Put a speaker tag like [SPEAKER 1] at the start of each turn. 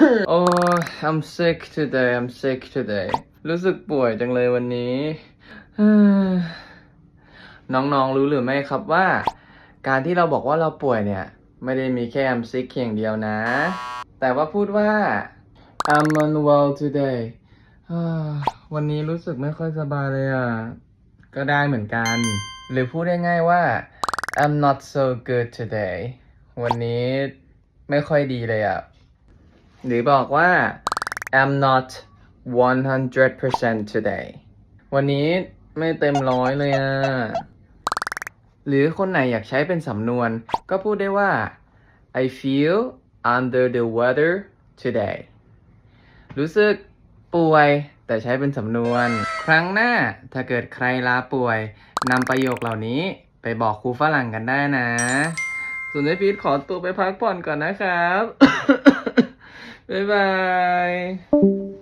[SPEAKER 1] Oh, I'm sick today. I'm sick today. รู้สึกป่วยจังเลยวันนี้ น้องๆรู้หรือไม่ครับว่าการที่เราบอกว่าเราป่วยเนี่ยไม่ได้มีแค่ I'm sick อย่างเดียวนะ แต่ว่าพูดว่า I'm unwell today วันนี้รู้สึกไม่ค่อยสบายเลยอ่ะก็ได้เหมือนกันหรือพูดได้ง่ายว่า I'm not so good today วันนี้ไม่ค่อยดีเลยอ่ะหรือบอกว่า I'm not 100% today วันนี้ไม่เต็มร้อยเลยอ่ะหรือคนไหนอยากใช้เป็นสำนวนก็พูดได้ว่า I feel under the weather today รู้สึกป่วยแต่ใช้เป็นสำนวนครั้งหน้าถ้าเกิดใครลาป่วยนำประโยคเหล่านี้ไปบอกครูฝรั่งกันได้นะส่วนไอ้พีทขอตัวไปพักผ่อนก่อนนะครับ บ๊ายบาย